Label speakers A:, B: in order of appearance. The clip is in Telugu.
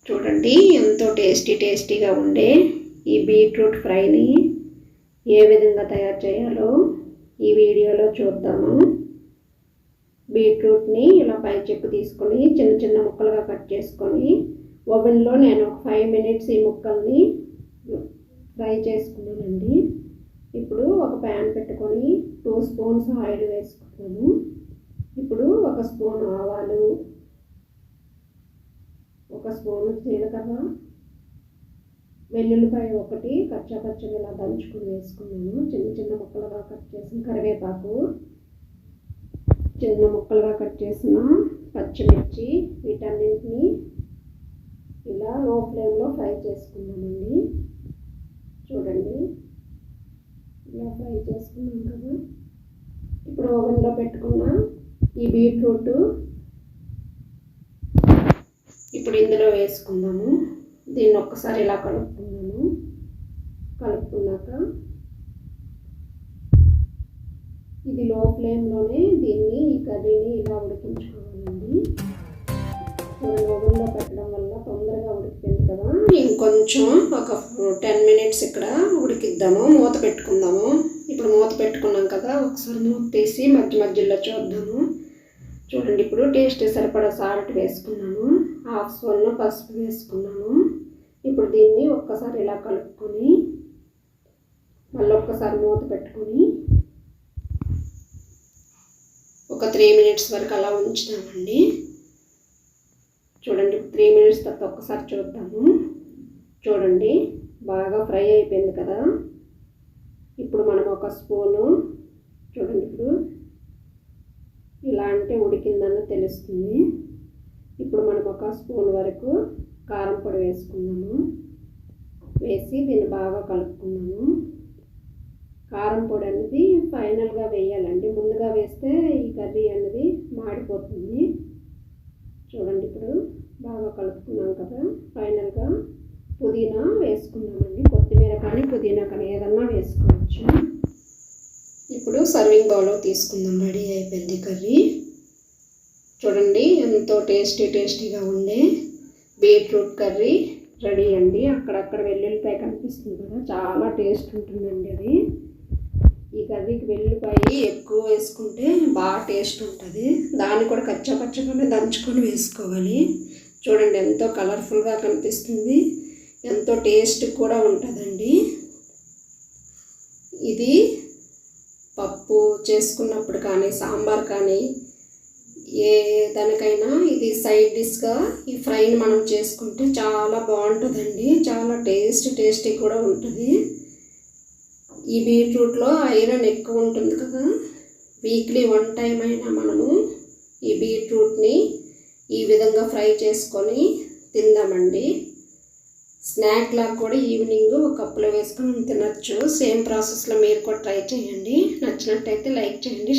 A: చూడండి ఎంతో టేస్టీగా ఉండే ఈ బీట్రూట్ ఫ్రైని ఏ విధంగా తయారు చేయాలో ఈ వీడియోలో చూద్దాము. బీట్రూట్ని ఇలా పై చెక్కు తీసుకొని చిన్న చిన్న ముక్కలుగా కట్ చేసుకొని ఓవెన్లో నేను ఒక 5 మినిట్స్ ఈ ముక్కల్ని ఫ్రై చేసుకున్నానండి. ఇప్పుడు ఒక ప్యాన్ పెట్టుకొని 2 స్పూన్స్ ఆయిల్ వేసుకున్నాను. ఇప్పుడు 1 స్పూన్ ఆవాలు, 1 స్పూన్ జీలకర్ర, వెల్లుల్లిపాయ 1 కచ్చాపచ్చగా ఇలా దంచుకొని వేసుకున్నాను. చిన్న చిన్న ముక్కలుగా కట్ చేసిన కరివేపాకు, చిన్న ముక్కలుగా కట్ చేసిన పచ్చిమిర్చి, వీటన్నింటినీ ఇలా లో ఫ్లేమ్లో ఫ్రై చేసుకున్నామండి. చూడండి ఇలా ఫ్రై చేసుకున్నాం కదా. ఇప్పుడు ఓవెన్లో పెట్టుకున్న ఈ బీట్రూట్ ఇప్పుడు ఇందులో వేసుకుందాము. దీన్ని ఒక్కసారి ఇలా కలుపుకున్నాము. కలుపుకున్నాక ఇది లో ఫ్లేమ్లోనే దీన్ని ఈ కర్రీని ఇలా ఉడికించుకోవాలండి. ఓవెన్లో పెట్టడం వల్ల తొందరగా ఉడికిపోయింది కదా. ఇంకొంచెం ఒక 10 మినిట్స్ ఇక్కడ ఉడికిద్దాము. మూత పెట్టుకుందాము. ఇప్పుడు మూత పెట్టుకున్నాం కదా, ఒకసారి మూత తీసి మధ్యలో చూద్దాము. చూడండి ఇప్పుడు టేస్ట్ సరిపడా సాల్ట్ వేసుకున్నాను, 1/2 స్పూన్ పసుపు వేసుకున్నాను. ఇప్పుడు దీన్ని ఒక్కసారి ఇలా కలుపుకొని మళ్ళీ ఒక్కసారి మూత పెట్టుకొని ఒక 3 మినిట్స్ వరకు అలా ఉంచుతామండి. చూడండి 3 మినిట్స్ తర్వాత ఒక్కసారి చూద్దాము. చూడండి బాగా ఫ్రై అయిపోయింది కదా. ఇప్పుడు మనం 1 స్పూను, చూడండి ఇప్పుడు ఇలా అంటే ఉడికిందని తెలుస్తుంది. ఇప్పుడు మనం 1 స్పూన్ వరకు కారం పొడి వేసుకుందాము. వేసి దీన్ని బాగా కలుపుకుందాము. కారం పొడి అనేది ఫైనల్గా వేయాలండి. ముందుగా వేస్తే ఈ కర్రీ అనేది మాడిపోతుంది. చూడండి ఇప్పుడు బాగా కలుపుకున్నాం కదా. ఫైనల్గా పుదీనా వేసుకున్నామండి. కొత్తిమీర కానీ పుదీనా కానీ ఏదన్నా వేసుకోవచ్చు. ఇప్పుడు సర్వింగ్ బౌల్లో తీసుకుందాం. రెడీ అయిపోయింది కర్రీ. చూడండి ఎంతో టేస్టీగా ఉండే బీట్రూట్ కర్రీ రెడీ అండి. అక్కడక్కడ వెల్లుల్లిపాయ కనిపిస్తుంది కదా, చాలా టేస్ట్ ఉంటుందండి అది. ఈ కర్రీకి వెల్లుల్లిపాయ ఎక్కువ వేసుకుంటే బాగా టేస్ట్ ఉంటుంది. దాన్ని కూడా కచ్చాపచ్చగానే దంచుకొని వేసుకోవాలి. చూడండి ఎంతో కలర్ఫుల్గా కనిపిస్తుంది, ఎంతో టేస్ట్ కూడా ఉంటుందండి. ఇది పప్పు చేసుకున్నప్పుడు కానీ సాంబార్ కానీ ఏ దానికైనా ఇది సైడ్ డిష్గా ఈ ఫ్రైని మనం చేసుకుంటే చాలా బాగుంటుందండి. చాలా టేస్టీ కూడా ఉంటుంది. ఈ బీట్రూట్లో ఐరన్ ఎక్కువ ఉంటుంది కదా. వీక్లీ 1 టైం అయినా మనము ఈ బీట్రూట్ని ఈ విధంగా ఫ్రై చేసుకొని తిందామండి. స్నాక్ లాగా కూడా ఈవినింగ్ ఒక కప్పులో వేసుకొని తినచ్చు. సేమ్ ప్రాసెస్లో మీరు కూడా ట్రై చేయండి. నచ్చినట్టయితే లైక్ చేయండి.